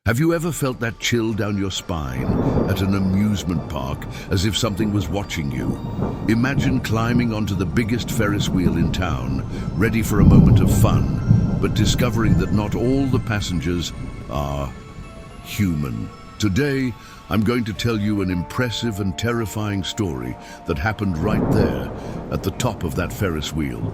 Have you ever felt that chill down your spine at an amusement park, as if something was watching you? Imagine climbing onto the biggest Ferris wheel in town, ready for a moment of fun, but discovering that not all the passengers are human. Today, I'm going to tell you an impressive and terrifying story that happened right there at the top of that Ferris wheel.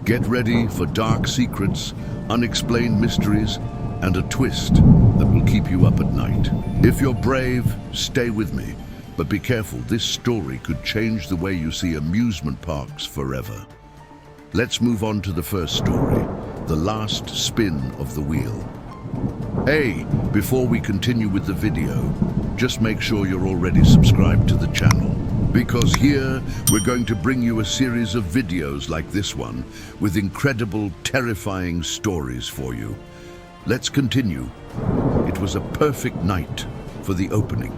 Get ready for dark secrets, unexplained mysteries, and a twist that will keep you up at night. If you're brave, stay with me. But be careful, this story could change the way you see amusement parks forever. Let's move on to the first story, the last spin of the wheel. Hey, before we continue with the video, just make sure you're already subscribed to the channel, because here we're going to bring you a series of videos like this one with incredible, terrifying stories for you. Let's continue. It was a perfect night for the opening.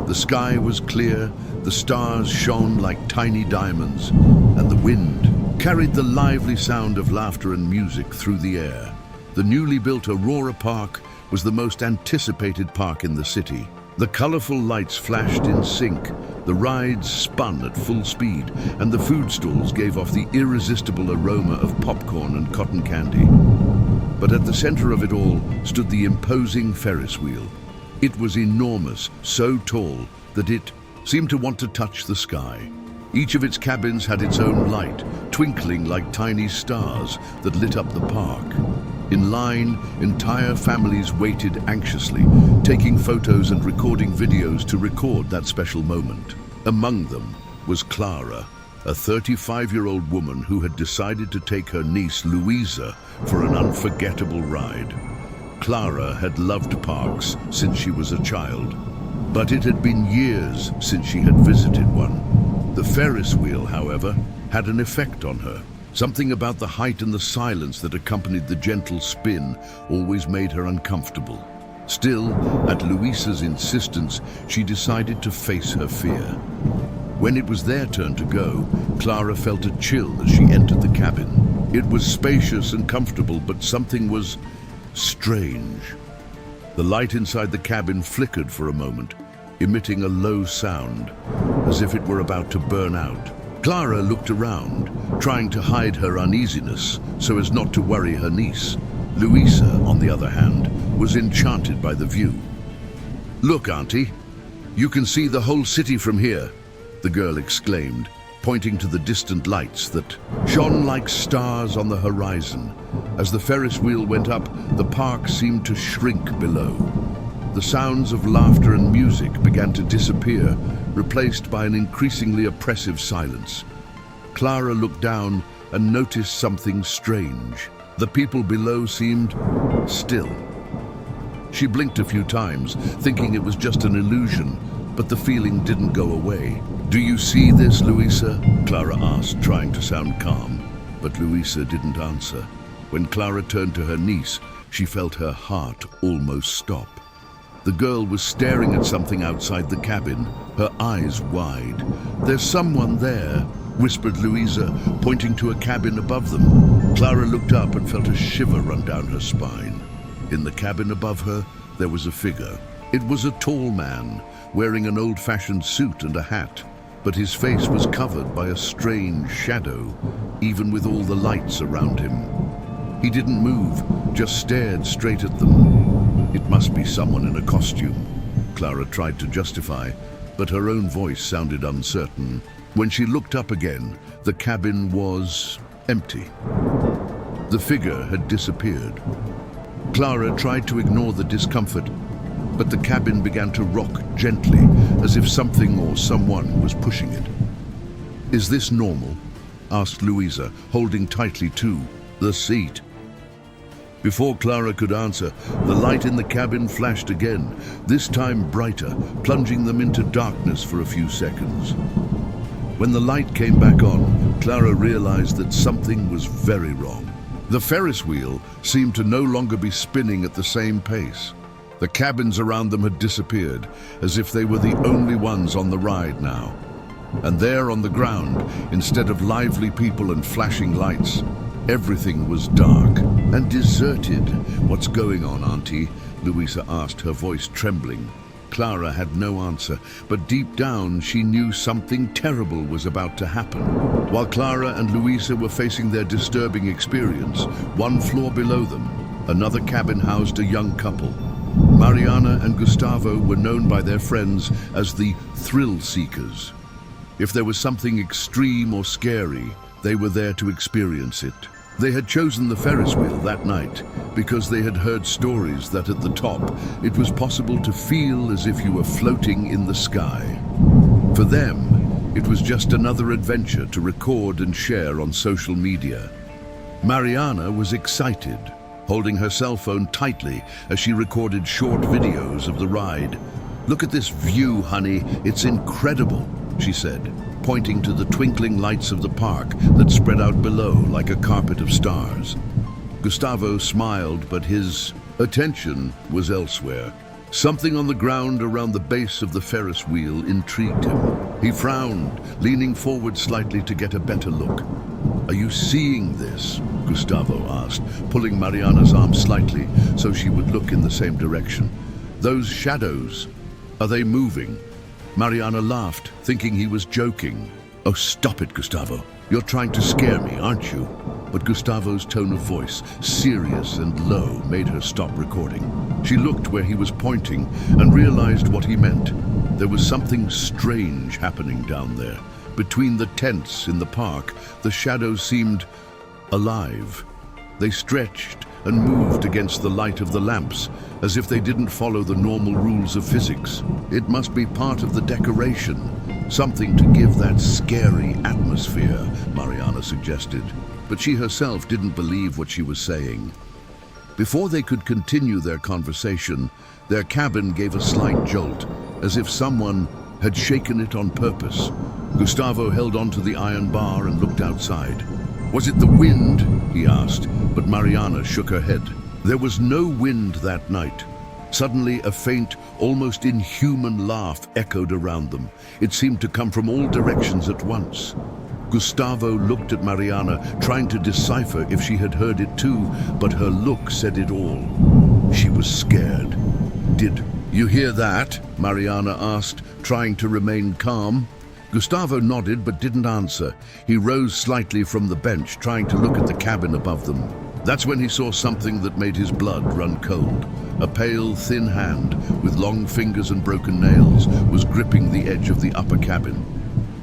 The sky was clear, the stars shone like tiny diamonds, and the wind carried the lively sound of laughter and music through the air. The newly built Aurora Park was the most anticipated park in the city. The colorful lights flashed in sync, the rides spun at full speed, and the food stalls gave off the irresistible aroma of popcorn and cotton candy. But at the center of it all stood the imposing Ferris wheel. It was enormous, so tall that it seemed to want to touch the sky. Each of its cabins had its own light, twinkling like tiny stars that lit up the park. In line, entire families waited anxiously, taking photos and recording videos to record that special moment. Among them was Clara, a 35-year-old woman who had decided to take her niece Louisa for an unforgettable ride. Clara had loved parks since she was a child, but it had been years since she had visited one. The Ferris wheel, however, had an effect on her. Something about the height and the silence that accompanied the gentle spin always made her uncomfortable. Still, at Louisa's insistence, she decided to face her fear. When it was their turn to go, Clara felt a chill as she entered the cabin. It was spacious and comfortable, but something was strange. The light inside the cabin flickered for a moment, emitting a low sound, as if it were about to burn out. Clara looked around, trying to hide her uneasiness so as not to worry her niece. Louisa, on the other hand, was enchanted by the view. "Look, Auntie, you can see the whole city from here," the girl exclaimed, pointing to the distant lights that shone like stars on the horizon. As the Ferris wheel went up, the park seemed to shrink below. The sounds of laughter and music began to disappear, replaced by an increasingly oppressive silence. Clara looked down and noticed something strange. The people below seemed still. She blinked a few times, thinking it was just an illusion, but the feeling didn't go away. "Do you see this, Louisa?" Clara asked, trying to sound calm. But Louisa didn't answer. When Clara turned to her niece, she felt her heart almost stop. The girl was staring at something outside the cabin, her eyes wide. "There's someone there," whispered Louisa, pointing to a cabin above them. Clara looked up and felt a shiver run down her spine. In the cabin above her, there was a figure. It was a tall man, wearing an old-fashioned suit and a hat, but his face was covered by a strange shadow, even with all the lights around him. He didn't move, just stared straight at them. "It must be someone in a costume," Clara tried to justify, but her own voice sounded uncertain. When she looked up again, the cabin was empty. The figure had disappeared. Clara tried to ignore the discomfort, but the cabin began to rock gently, as if something or someone was pushing it. "Is this normal?" asked Louisa, holding tightly to the seat. Before Clara could answer, the light in the cabin flashed again, this time brighter, plunging them into darkness for a few seconds. When the light came back on, Clara realized that something was very wrong. The Ferris wheel seemed to no longer be spinning at the same pace. The cabins around them had disappeared, as if they were the only ones on the ride now. And there on the ground, instead of lively people and flashing lights, everything was dark and deserted. "What's going on, Auntie?" Louisa asked, her voice trembling. Clara had no answer, but deep down she knew something terrible was about to happen. While Clara and Louisa were facing their disturbing experience, one floor below them, another cabin housed a young couple. Mariana and Gustavo were known by their friends as the thrill seekers. If there was something extreme or scary, they were there to experience it. They had chosen the Ferris wheel that night because they had heard stories that at the top it was possible to feel as if you were floating in the sky. For them, it was just another adventure to record and share on social media. Mariana was excited, holding her cell phone tightly as she recorded short videos of the ride. "Look at this view, honey, it's incredible," she said, pointing to the twinkling lights of the park that spread out below like a carpet of stars. Gustavo smiled, but his attention was elsewhere. Something on the ground around the base of the Ferris wheel intrigued him. He frowned, leaning forward slightly to get a better look. "Are you seeing this?" Gustavo asked, pulling Mariana's arm slightly so she would look in the same direction. "Those shadows, are they moving?" Mariana laughed, thinking he was joking. "Oh, stop it, Gustavo. You're trying to scare me, aren't you?" But Gustavo's tone of voice, serious and low, made her stop recording. She looked where he was pointing and realized what he meant. There was something strange happening down there. Between the tents in the park, the shadows seemed alive. They stretched and moved against the light of the lamps, as if they didn't follow the normal rules of physics. It must be part of the decoration, something to give that scary atmosphere, Mariana suggested. But she herself didn't believe what she was saying. Before they could continue their conversation, their cabin gave a slight jolt, as if someone had shaken it on purpose. Gustavo held onto the iron bar and looked outside. "Was it the wind?" he asked, but Mariana shook her head. There was no wind that night. Suddenly, a faint, almost inhuman laugh echoed around them. It seemed to come from all directions at once. Gustavo looked at Mariana, trying to decipher if she had heard it too, but her look said it all. She was scared. "Did you hear that?" Mariana asked, trying to remain calm. Gustavo nodded but didn't answer. He rose slightly from the bench, trying to look at the cabin above them. That's when he saw something that made his blood run cold. A pale, thin hand, with long fingers and broken nails, was gripping the edge of the upper cabin.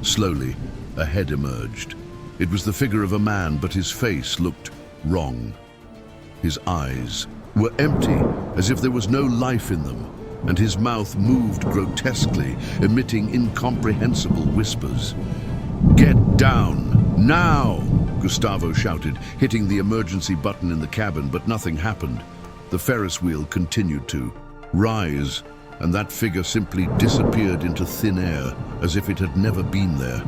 Slowly, a head emerged. It was the figure of a man, but his face looked wrong. His eyes were empty, as if there was no life in them, and his mouth moved grotesquely, emitting incomprehensible whispers. "Get down, now!" Gustavo shouted, hitting the emergency button in the cabin, but nothing happened. The Ferris wheel continued to rise, and that figure simply disappeared into thin air, as if it had never been there.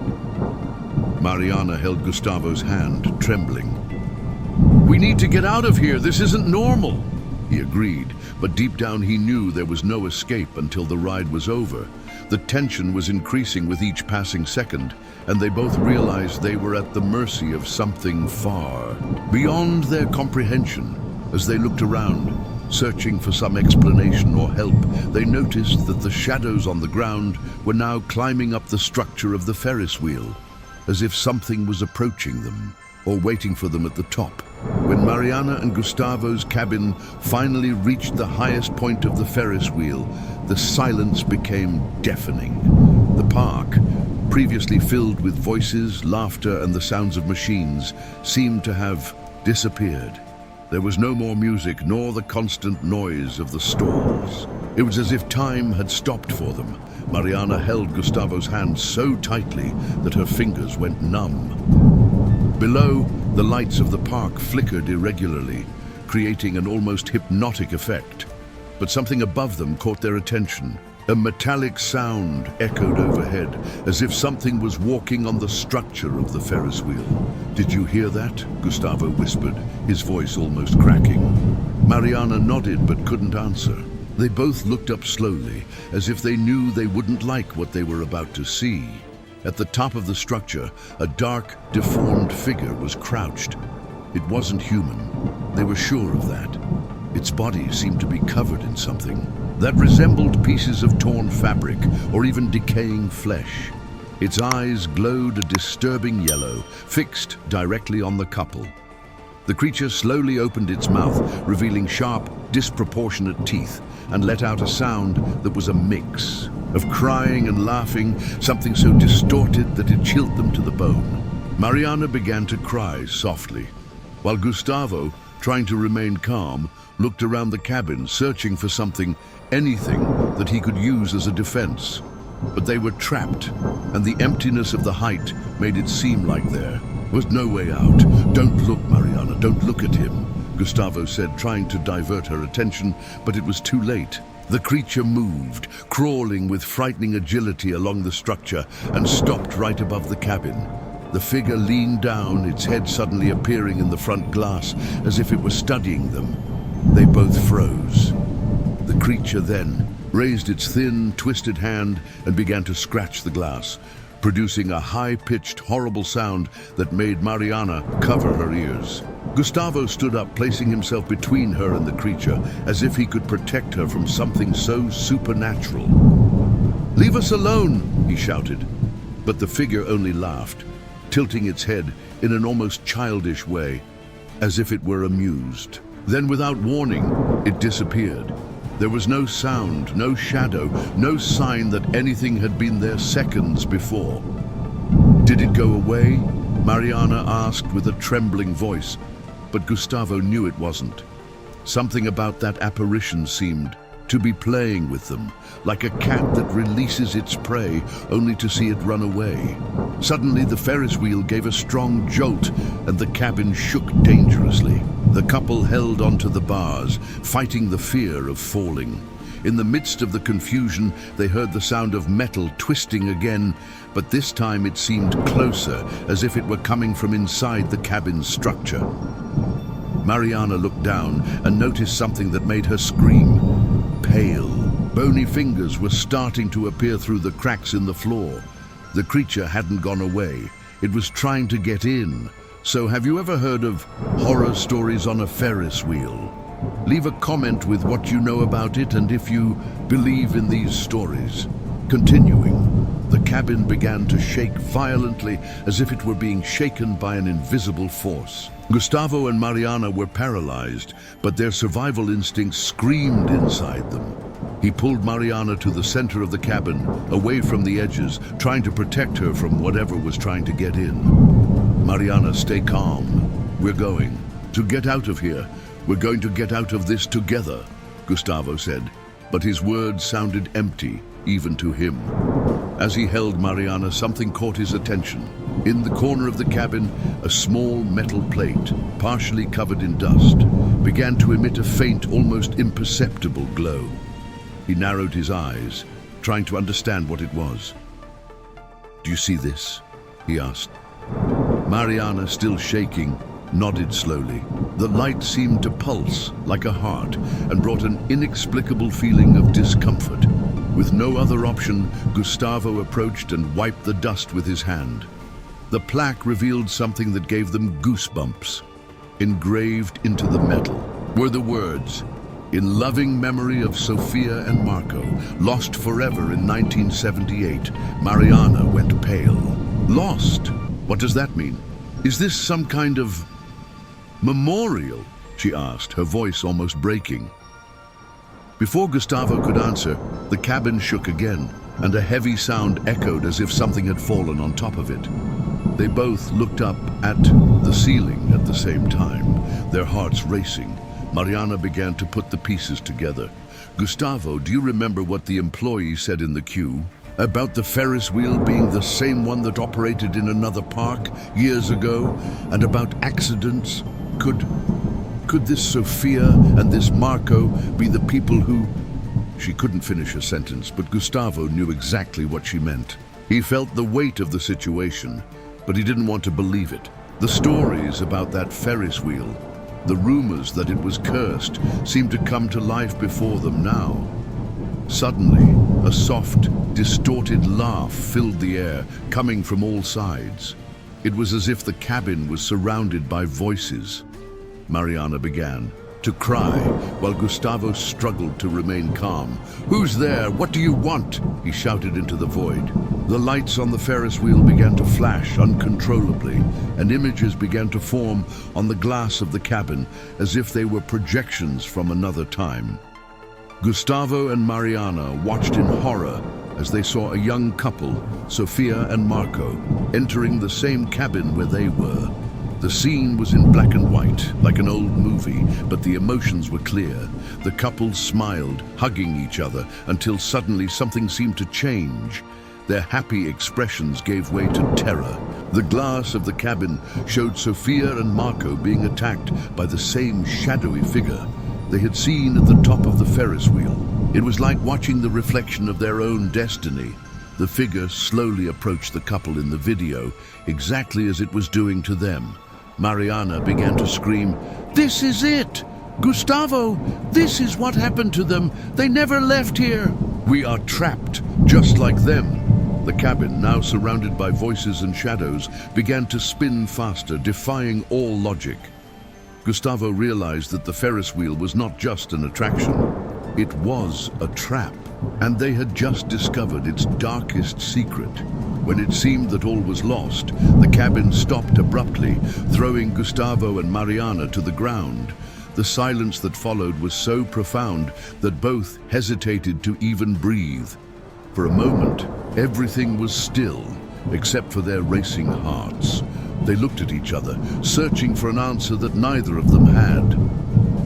Mariana held Gustavo's hand, trembling. "We need to get out of here, this isn't normal!" He agreed, but deep down he knew there was no escape until the ride was over. The tension was increasing with each passing second, and they both realized they were at the mercy of something far beyond their comprehension. As they looked around, searching for some explanation or help, they noticed that the shadows on the ground were now climbing up the structure of the Ferris wheel, as if something was approaching them or waiting for them at the top. When Mariana and Gustavo's cabin finally reached the highest point of the Ferris wheel, the silence became deafening. The park, previously filled with voices, laughter, and the sounds of machines, seemed to have disappeared. There was no more music, nor the constant noise of the stalls. It was as if time had stopped for them. Mariana held Gustavo's hand so tightly that her fingers went numb. Below, the lights of the park flickered irregularly, creating an almost hypnotic effect. But something above them caught their attention. A metallic sound echoed overhead, as if something was walking on the structure of the Ferris wheel. "Did you hear that?" Gustavo whispered, his voice almost cracking. Mariana nodded but couldn't answer. They both looked up slowly, as if they knew they wouldn't like what they were about to see. At the top of the structure, a dark, deformed figure was crouched. It wasn't human. They were sure of that. Its body seemed to be covered in something that resembled pieces of torn fabric or even decaying flesh. Its eyes glowed a disturbing yellow, fixed directly on the couple. The creature slowly opened its mouth, revealing sharp, disproportionate teeth, and let out a sound that was a mix of crying and laughing, something so distorted that it chilled them to the bone. Mariana began to cry softly, while Gustavo, trying to remain calm, looked around the cabin, searching for something, anything that he could use as a defense. But they were trapped, and the emptiness of the height made it seem like there was no way out. "Don't look, Mariana, don't look at him," Gustavo said, trying to divert her attention, but it was too late. The creature moved, crawling with frightening agility along the structure, and stopped right above the cabin. The figure leaned down, its head suddenly appearing in the front glass, as if it were studying them. They both froze. The creature then raised its thin, twisted hand and began to scratch the glass, producing a high-pitched, horrible sound that made Mariana cover her ears. Gustavo stood up, placing himself between her and the creature, as if he could protect her from something so supernatural. "Leave us alone," he shouted. But the figure only laughed, tilting its head in an almost childish way, as if it were amused. Then, without warning, it disappeared. There was no sound, no shadow, no sign that anything had been there seconds before. "Did it go away?" Mariana asked with a trembling voice, but Gustavo knew it wasn't. Something about that apparition seemed to be playing with them, like a cat that releases its prey only to see it run away. Suddenly, the Ferris wheel gave a strong jolt, and the cabin shook dangerously. The couple held onto the bars, fighting the fear of falling. In the midst of the confusion, they heard the sound of metal twisting again, but this time it seemed closer, as if it were coming from inside the cabin's structure. Mariana looked down and noticed something that made her scream. Pale, bony fingers were starting to appear through the cracks in the floor. The creature hadn't gone away. It was trying to get in. So have you ever heard of horror stories on a Ferris wheel? Leave a comment with what you know about it and if you believe in these stories. Continuing, the cabin began to shake violently as if it were being shaken by an invisible force. Gustavo and Mariana were paralyzed, but their survival instincts screamed inside them. He pulled Mariana to the center of the cabin, away from the edges, trying to protect her from whatever was trying to get in. "Mariana, stay calm. We're going to get out of here. We're going to get out of this together," Gustavo said, but his words sounded empty, even to him. As he held Mariana, something caught his attention. In the corner of the cabin, a small metal plate, partially covered in dust, began to emit a faint, almost imperceptible glow. He narrowed his eyes, trying to understand what it was. "Do you see this?" he asked. Mariana, still shaking, nodded slowly. The light seemed to pulse like a heart and brought an inexplicable feeling of discomfort. With no other option, Gustavo approached and wiped the dust with his hand. The plaque revealed something that gave them goosebumps. Engraved into the metal were the words, "In loving memory of Sofia and Marco, lost forever in 1978, Mariana went pale." Lost? What does that mean? Is this some kind of memorial? She asked, her voice almost breaking. Before Gustavo could answer, the cabin shook again, and a heavy sound echoed as if something had fallen on top of it. They both looked up at the ceiling at the same time, their hearts racing. Mariana began to put the pieces together. "Gustavo, do you remember what the employee said in the queue? About the Ferris wheel being the same one that operated in another park years ago, and about accidents? Could this Sofia and this Marco be the people who..." She couldn't finish her sentence, but Gustavo knew exactly what she meant. He felt the weight of the situation, but he didn't want to believe it. The stories about that Ferris wheel, the rumors that it was cursed, seemed to come to life before them now. Suddenly, a soft, distorted laugh filled the air, coming from all sides. It was as if the cabin was surrounded by voices. Mariana began. to cry, while Gustavo struggled to remain calm. "Who's there? What do you want?" he shouted into the void. The lights on the Ferris wheel began to flash uncontrollably, and images began to form on the glass of the cabin as if they were projections from another time. Gustavo and Mariana watched in horror as they saw a young couple, Sofia and Marco, entering the same cabin where they were. The scene was in black and white, like an old movie, but the emotions were clear. The couple smiled, hugging each other, until suddenly something seemed to change. Their happy expressions gave way to terror. The glass of the cabin showed Sofia and Marco being attacked by the same shadowy figure they had seen at the top of the Ferris wheel. It was like watching the reflection of their own destiny. The figure slowly approached the couple in the video, exactly as it was doing to them. Mariana began to scream, "This is it! Gustavo, this is what happened to them. They never left here. We are trapped, just like them." The cabin, now surrounded by voices and shadows, began to spin faster, defying all logic. Gustavo realized that the Ferris wheel was not just an attraction. It was a trap, and they had just discovered its darkest secret. When it seemed that all was lost, the cabin stopped abruptly, throwing Gustavo and Mariana to the ground. The silence that followed was so profound that both hesitated to even breathe. For a moment, everything was still, except for their racing hearts. They looked at each other, searching for an answer that neither of them had.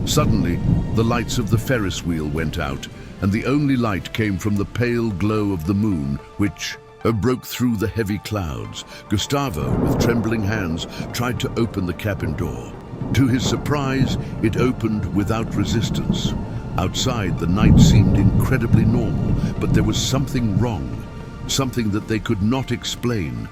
Suddenly, the lights of the Ferris wheel went out, and the only light came from the pale glow of the moon, which broke through the heavy clouds. Gustavo, with trembling hands, tried to open the cabin door. To his surprise, it opened without resistance. Outside, the night seemed incredibly normal, but there was something wrong, something that they could not explain.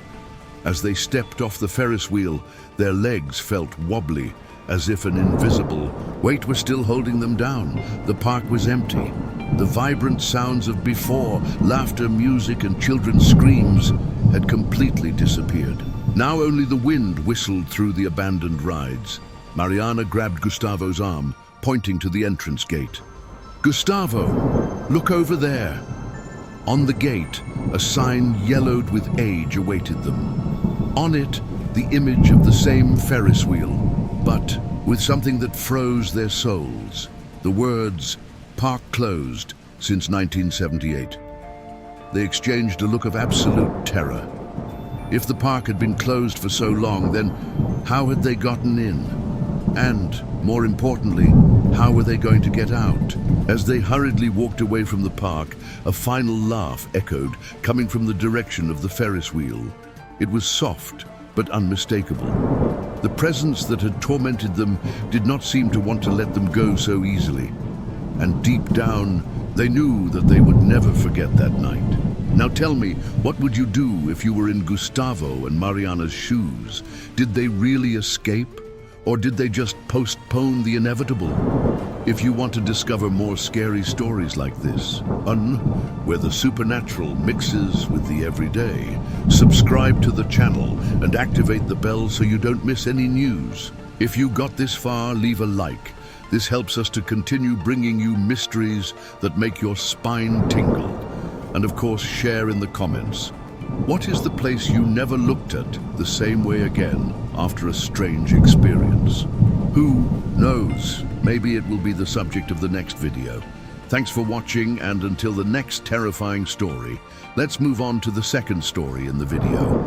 As they stepped off the Ferris wheel, their legs felt wobbly, as if an invisible weight was still holding them down. The park was empty. The vibrant sounds of before, laughter, music, and children's screams had completely disappeared. Now only the wind whistled through the abandoned rides. Mariana grabbed Gustavo's arm, pointing to the entrance gate. "Gustavo, look over there." On the gate, a sign yellowed with age awaited them. On it, the image of the same Ferris wheel, but with something that froze their souls. The words, "Park closed since 1978. They exchanged a look of absolute terror. If the park had been closed for so long, then how had they gotten in? And, more importantly, how were they going to get out? As they hurriedly walked away from the park, a final laugh echoed, coming from the direction of the Ferris wheel. It was soft, but unmistakable. The presence that had tormented them did not seem to want to let them go so easily. And deep down, they knew that they would never forget that night. Now tell me, what would you do if you were in Gustavo and Mariana's shoes? Did they really escape? Or did they just postpone the inevitable? If you want to discover more scary stories like this, where the supernatural mixes with the everyday, subscribe to the channel and activate the bell so you don't miss any news. If you got this far, leave a like. This helps us to continue bringing you mysteries that make your spine tingle. And of course, share in the comments. What is the place you never looked at the same way again after a strange experience? Who knows? Maybe it will be the subject of the next video. Thanks for watching, and until the next terrifying story, let's move on to the second story in the video.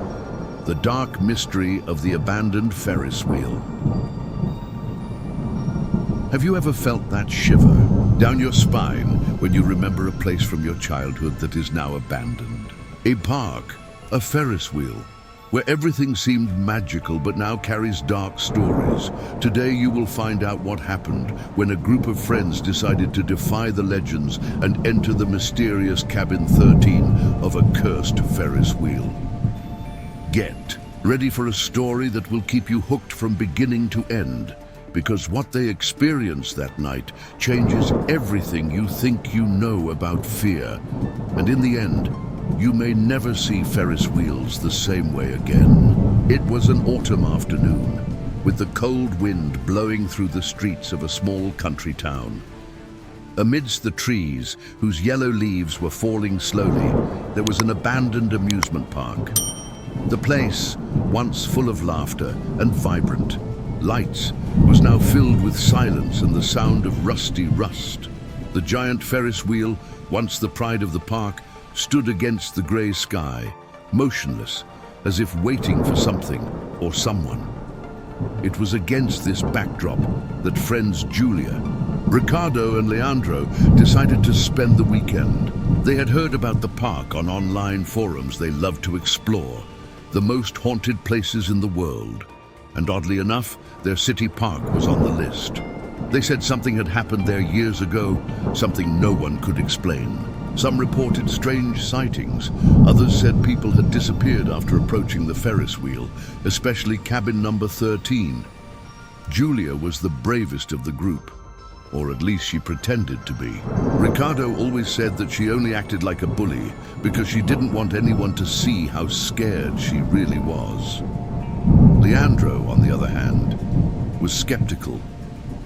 The dark mystery of the abandoned Ferris wheel. Have you ever felt that shiver down your spine when you remember a place from your childhood that is now abandoned? A park, a Ferris wheel, where everything seemed magical but now carries dark stories. Today you will find out what happened when a group of friends decided to defy the legends and enter the mysterious cabin 13 of a cursed Ferris wheel. Get ready for a story that will keep you hooked from beginning to end, because what they experienced that night changes everything you think you know about fear. And in the end, you may never see Ferris wheels the same way again. It was an autumn afternoon. with the cold wind blowing through the streets of a small country town. Amidst the trees, whose yellow leaves were falling slowly, there was an abandoned amusement park. The place, once full of laughter and vibrant lights, was now filled with silence and the sound of rusty rust. The giant Ferris wheel, once the pride of the park, stood against the grey sky, motionless, as if waiting for something or someone. It was against this backdrop that friends Julia, Ricardo and Leandro decided to spend the weekend. They had heard about the park on online forums they loved to explore, the most haunted places in the world. And oddly enough, their city park was on the list. They said something had happened there years ago, something no one could explain. Some reported strange sightings. Others said people had disappeared after approaching the Ferris wheel, especially cabin number 13. Julia was the bravest of the group, or at least she pretended to be. Ricardo always said that she only acted like a bully because she didn't want anyone to see how scared she really was. Leandro, on the other hand, was skeptical.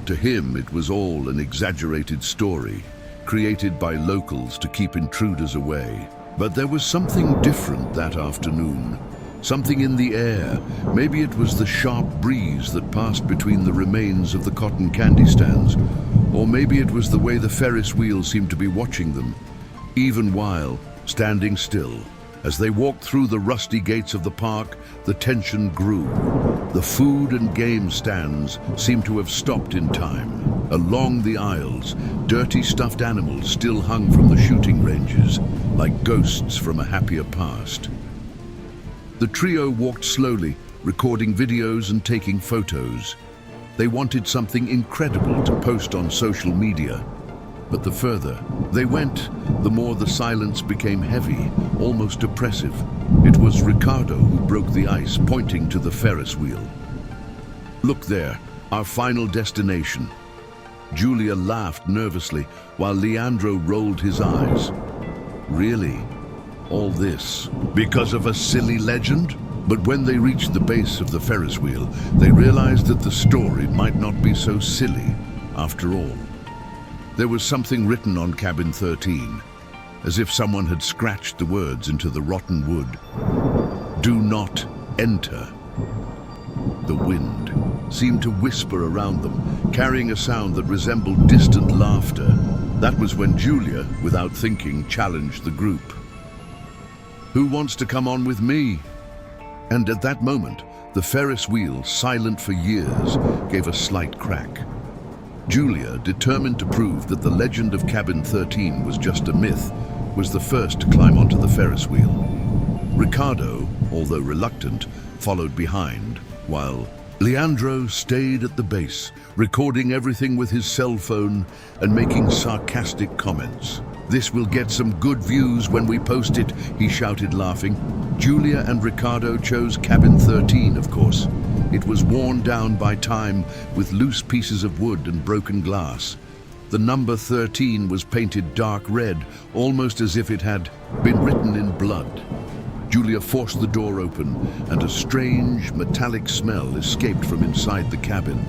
To him, it was all an exaggerated story, created by locals to keep intruders away. But there was something different that afternoon. Something in the air. Maybe it was the sharp breeze that passed between the remains of the cotton candy stands. Or maybe it was the way the Ferris wheel seemed to be watching them, even while standing still. As they walked through the rusty gates of the park, the tension grew. The food and game stands seemed to have stopped in time. Along the aisles, dirty stuffed animals still hung from the shooting ranges, like ghosts from a happier past. The trio walked slowly, recording videos and taking photos. They wanted something incredible to post on social media. But the further they went, the more the silence became heavy, almost oppressive. It was Ricardo who broke the ice, pointing to the Ferris wheel. "Look there, our final destination." Julia laughed nervously, while Leandro rolled his eyes. "Really? All this because of a silly legend?" But when they reached the base of the Ferris wheel, they realized that the story might not be so silly after all. There was something written on cabin 13, as if someone had scratched the words into the rotten wood. "Do not enter." The wind seemed to whisper around them, carrying a sound that resembled distant laughter. That was when Julia, without thinking, challenged the group. "Who wants to come on with me?" And at that moment, the Ferris wheel, silent for years, gave a slight crack. Julia, determined to prove that the legend of Cabin 13 was just a myth, was the first to climb onto the Ferris wheel. Ricardo, although reluctant, followed behind, while Leandro stayed at the base, recording everything with his cell phone and making sarcastic comments. "This will get some good views when we post it," he shouted, laughing. Julia and Ricardo chose Cabin 13, of course. It was worn down by time, with loose pieces of wood and broken glass. The number 13 was painted dark red, almost as if it had been written in blood. Julia forced the door open, and a strange, metallic smell escaped from inside the cabin.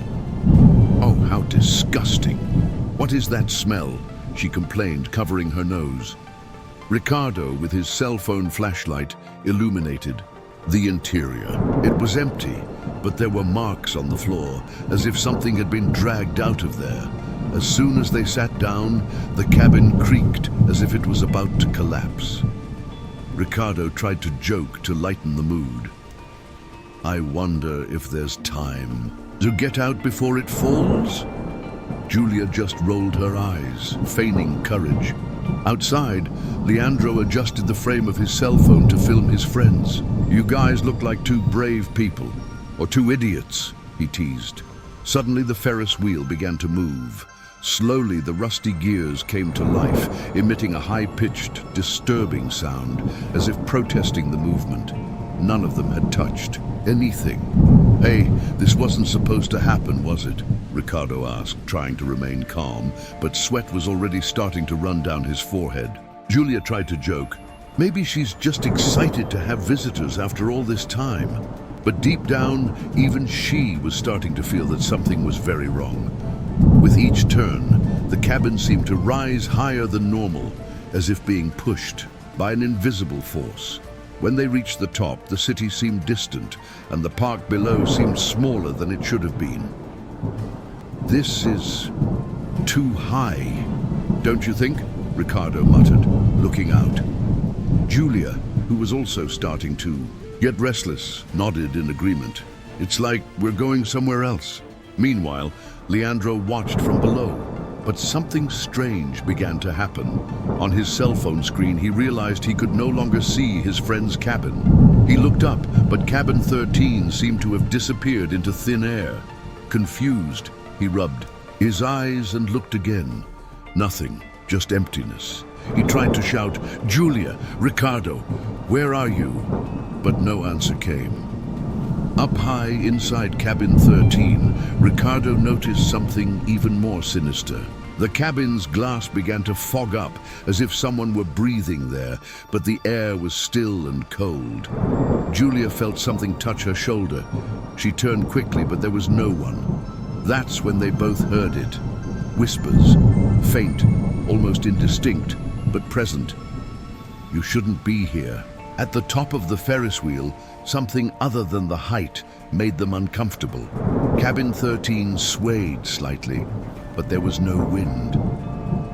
"Oh, how disgusting! What is that smell?" she complained, covering her nose. Ricardo, with his cell phone flashlight, illuminated the interior. It was empty, but there were marks on the floor, as if something had been dragged out of there. As soon as they sat down, the cabin creaked as if it was about to collapse. Ricardo tried to joke to lighten the mood. "I wonder if there's time to get out before it falls?" Julia just rolled her eyes, feigning courage. Outside, Leandro adjusted the frame of his cell phone to film his friends. "You guys look like two brave people, or two idiots," he teased. Suddenly the Ferris wheel began to move. Slowly the rusty gears came to life, emitting a high-pitched, disturbing sound, as if protesting the movement. None of them had touched anything. "Hey, this wasn't supposed to happen, was it?" Ricardo asked, trying to remain calm, but sweat was already starting to run down his forehead. Julia tried to joke. "Maybe she's just excited to have visitors after all this time." But deep down, even she was starting to feel that something was very wrong. With each turn, the cabin seemed to rise higher than normal, as if being pushed by an invisible force. When they reached the top, the city seemed distant, and the park below seemed smaller than it should have been. "This is too high, don't you think?" Ricardo muttered, looking out. Julia, who was also starting to get restless, nodded in agreement. "It's like we're going somewhere else." Meanwhile, Leandro watched from below, but something strange began to happen. On his cell phone screen, he realized he could no longer see his friend's cabin. He looked up, but cabin 13 seemed to have disappeared into thin air. Confused, he rubbed his eyes and looked again. Nothing, just emptiness. He tried to shout, "Julia, Ricardo, where are you?" But no answer came. Up high inside cabin 13, Ricardo noticed something even more sinister. The cabin's glass began to fog up, as if someone were breathing there, but the air was still and cold. Julia felt something touch her shoulder. She turned quickly, but there was no one. That's when they both heard it. Whispers, faint, almost indistinct, but present. "You shouldn't be here." At the top of the Ferris wheel, something other than the height made them uncomfortable. Cabin 13 swayed slightly, but there was no wind.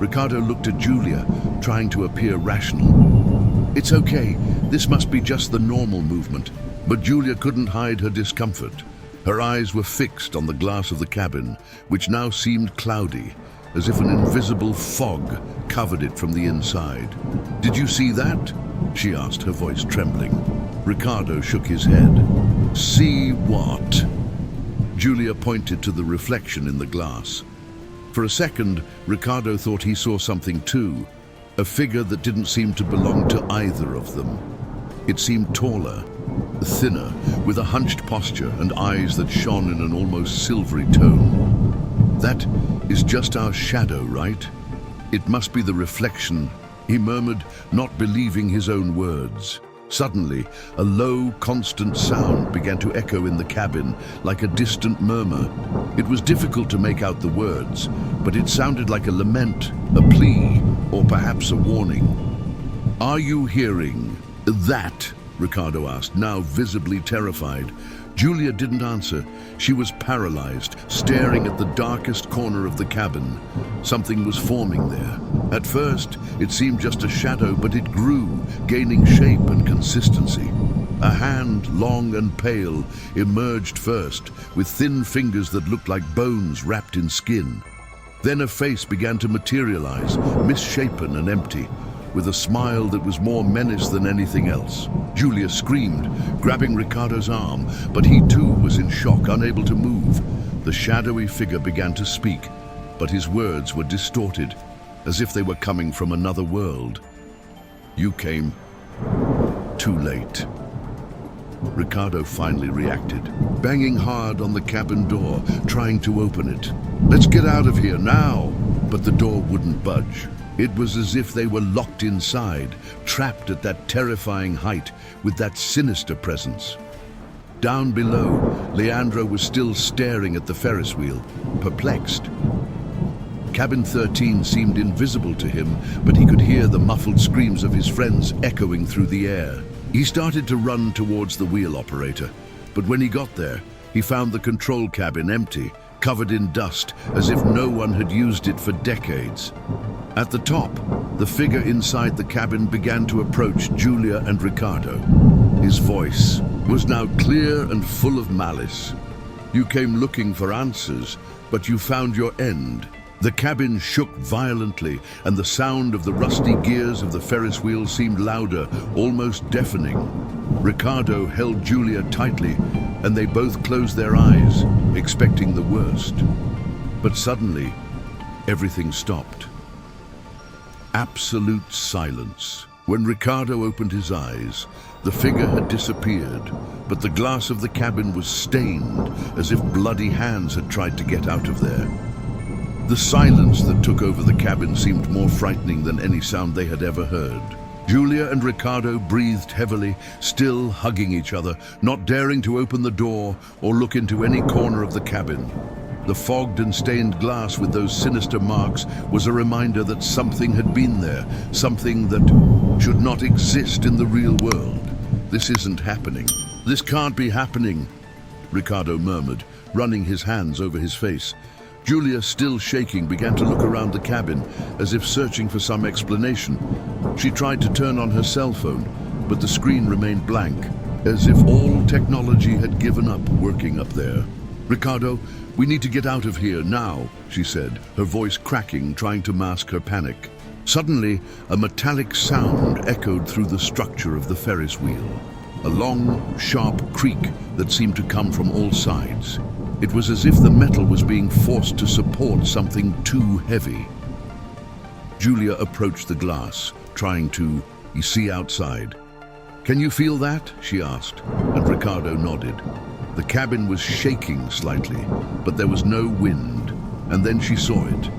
Ricardo looked at Julia, trying to appear rational. "It's okay, this must be just the normal movement." But Julia couldn't hide her discomfort. Her eyes were fixed on the glass of the cabin, which now seemed cloudy, as if an invisible fog covered it from the inside. "Did you see that?" she asked, her voice trembling. Ricardo shook his head. "See what?" Julia pointed to the reflection in the glass. For a second, Ricardo thought he saw something too, a figure that didn't seem to belong to either of them. It seemed taller, thinner, with a hunched posture and eyes that shone in an almost silvery tone. "That is just our shadow, right? It must be the reflection," he murmured, not believing his own words. Suddenly, a low, constant sound began to echo in the cabin, like a distant murmur. It was difficult to make out the words, but it sounded like a lament, a plea, or perhaps a warning. "Are you hearing that?" Ricardo asked, now visibly terrified. Julia didn't answer. She was paralyzed, staring at the darkest corner of the cabin. Something was forming there. At first, it seemed just a shadow, but it grew, gaining shape and consistency. A hand, long and pale, emerged first, with thin fingers that looked like bones wrapped in skin. Then a face began to materialize, misshapen and empty, with a smile that was more menace than anything else. Julia screamed, grabbing Ricardo's arm, but he too was in shock, unable to move. The shadowy figure began to speak, but his words were distorted, as if they were coming from another world. "You came too late." Ricardo finally reacted, banging hard on the cabin door, trying to open it. "Let's get out of here now!" But the door wouldn't budge. It was as if they were locked inside, trapped at that terrifying height with that sinister presence. Down below, Leandro was still staring at the Ferris wheel, perplexed. Cabin 13 seemed invisible to him, but he could hear the muffled screams of his friends echoing through the air. He started to run towards the wheel operator, but when he got there, he found the control cabin empty, covered in dust, as if no one had used it for decades. At the top, the figure inside the cabin began to approach Julia and Ricardo. His voice was now clear and full of malice. "You came looking for answers, but you found your end." The cabin shook violently, and the sound of the rusty gears of the Ferris wheel seemed louder, almost deafening. Ricardo held Julia tightly, and they both closed their eyes, expecting the worst. But suddenly, everything stopped. Absolute silence. When Ricardo opened his eyes, the figure had disappeared, but the glass of the cabin was stained, as if bloody hands had tried to get out of there. The silence that took over the cabin seemed more frightening than any sound they had ever heard. Julia and Ricardo breathed heavily, still hugging each other, not daring to open the door or look into any corner of the cabin. The fogged and stained glass with those sinister marks was a reminder that something had been there, something that should not exist in the real world. "This isn't happening. This can't be happening," Ricardo murmured, running his hands over his face. Julia, still shaking, began to look around the cabin, as if searching for some explanation. She tried to turn on her cell phone, but the screen remained blank, as if all technology had given up working up there. "Ricardo, we need to get out of here now," she said, her voice cracking, trying to mask her panic. Suddenly, a metallic sound echoed through the structure of the Ferris wheel. A long, sharp creak that seemed to come from all sides. It was as if the metal was being forced to support something too heavy. Julia approached the glass, trying to see outside. "Can you feel that?" she asked, and Ricardo nodded. The cabin was shaking slightly, but there was no wind, and then she saw it.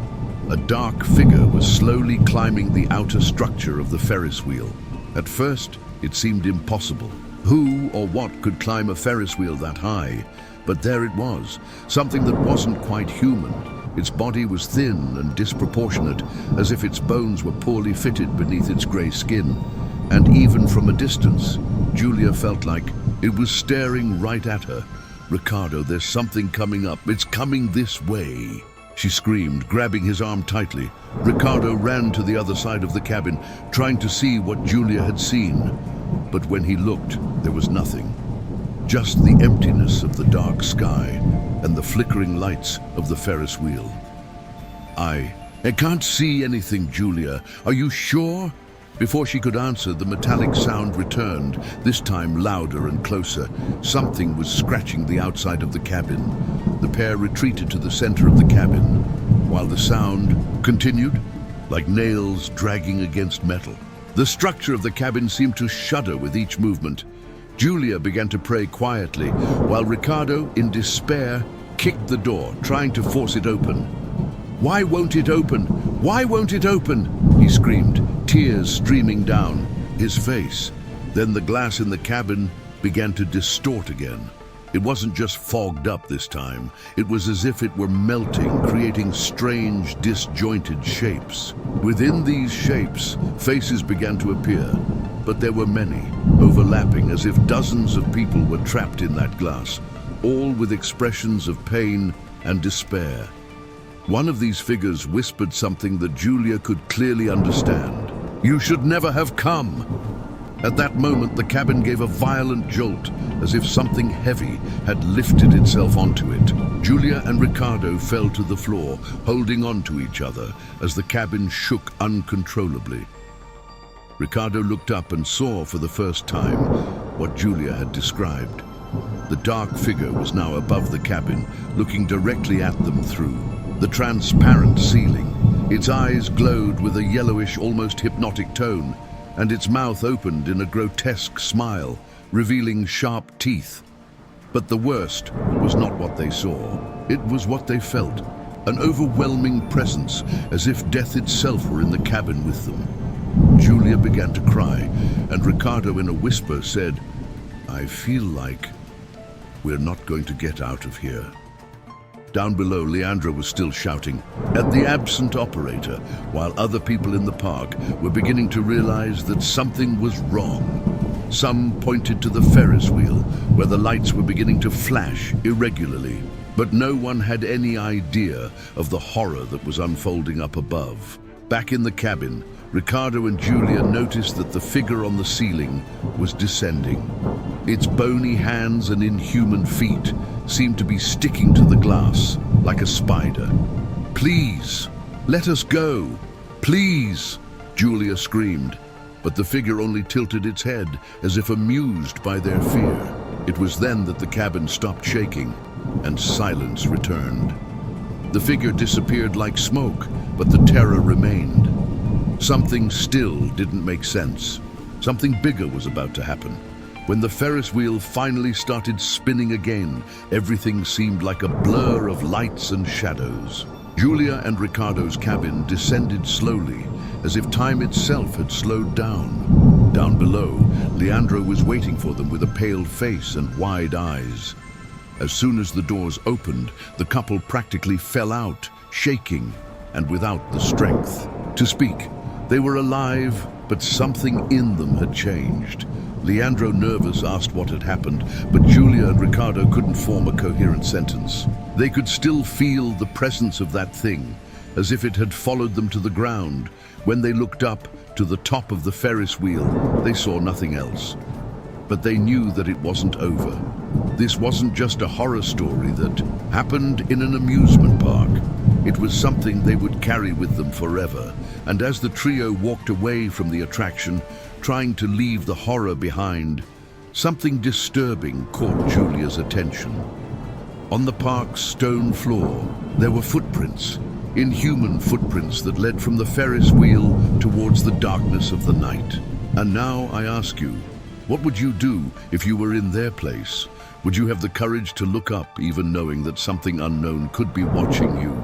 A dark figure was slowly climbing the outer structure of the Ferris wheel. At first, it seemed impossible. Who or what could climb a Ferris wheel that high? But there it was, something that wasn't quite human. Its body was thin and disproportionate, as if its bones were poorly fitted beneath its grey skin. And even from a distance, Julia felt like it was staring right at her. "Ricardo, there's something coming up. It's coming this way," she screamed, grabbing his arm tightly. Ricardo ran to the other side of the cabin, trying to see what Julia had seen. But when he looked, there was nothing. Just the emptiness of the dark sky and the flickering lights of the Ferris wheel. I can't see anything, Julia. Are you sure?" Before she could answer, the metallic sound returned, this time louder and closer. Something was scratching the outside of the cabin. The pair retreated to the center of the cabin, while the sound continued, like nails dragging against metal. The structure of the cabin seemed to shudder with each movement. Julia began to pray quietly, while Ricardo, in despair, kicked the door, trying to force it open. "Why won't it open? Why won't it open?" he screamed, tears streaming down his face. Then the glass in the cabin began to distort again. It wasn't just fogged up this time. It was as if it were melting, creating strange, disjointed shapes. Within these shapes, faces began to appear, but there were many, overlapping, as if dozens of people were trapped in that glass, all with expressions of pain and despair. One of these figures whispered something that Julia could clearly understand. "You should never have come." At that moment, the cabin gave a violent jolt, as if something heavy had lifted itself onto it. Julia and Ricardo fell to the floor, holding on to each other as the cabin shook uncontrollably. Ricardo looked up and saw for the first time what Julia had described. The dark figure was now above the cabin, looking directly at them through the transparent ceiling. Its eyes glowed with a yellowish, almost hypnotic tone, and its mouth opened in a grotesque smile, revealing sharp teeth. But the worst was not what they saw. It was what they felt, an overwhelming presence, as if death itself were in the cabin with them. Julia began to cry, and Ricardo, in a whisper, said, "I feel like we're not going to get out of here." Down below, Leandra was still shouting at the absent operator, while other people in the park were beginning to realize that something was wrong. Some pointed to the Ferris wheel, where the lights were beginning to flash irregularly, but no one had any idea of the horror that was unfolding up above. Back in the cabin, Ricardo and Julia noticed that the figure on the ceiling was descending. Its bony hands and inhuman feet seemed to be sticking to the glass like a spider. "Please, let us go. Please," Julia screamed, but the figure only tilted its head as if amused by their fear. It was then that the cabin stopped shaking and silence returned. The figure disappeared like smoke, but the terror remained. Something still didn't make sense. Something bigger was about to happen. When the Ferris wheel finally started spinning again, everything seemed like a blur of lights and shadows. Julia and Ricardo's cabin descended slowly, as if time itself had slowed down. Down below, Leandro was waiting for them with a pale face and wide eyes. As soon as the doors opened, the couple practically fell out, shaking and without the strength to speak. They were alive, but something in them had changed. Leandro, nervous, asked what had happened, but Julia and Ricardo couldn't form a coherent sentence. They could still feel the presence of that thing, as if it had followed them to the ground. When they looked up to the top of the Ferris wheel, they saw nothing else. But they knew that it wasn't over. This wasn't just a horror story that happened in an amusement park. It was something they would carry with them forever. And as the trio walked away from the attraction, trying to leave the horror behind, something disturbing caught Julia's attention. On the park's stone floor, there were footprints, inhuman footprints that led from the Ferris wheel towards the darkness of the night. And now I ask you, what would you do if you were in their place? Would you have the courage to look up, even knowing that something unknown could be watching you?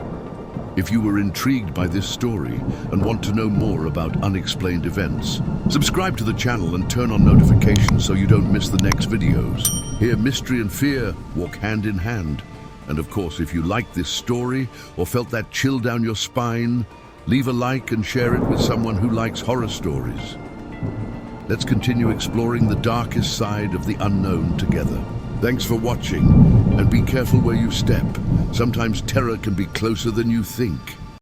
If you were intrigued by this story and want to know more about unexplained events, subscribe to the channel and turn on notifications so you don't miss the next videos. Here, mystery and fear walk hand in hand. And of course, if you liked this story or felt that chill down your spine, leave a like and share it with someone who likes horror stories. Let's continue exploring the darkest side of the unknown together. Thanks for watching, and be careful where you step. Sometimes terror can be closer than you think.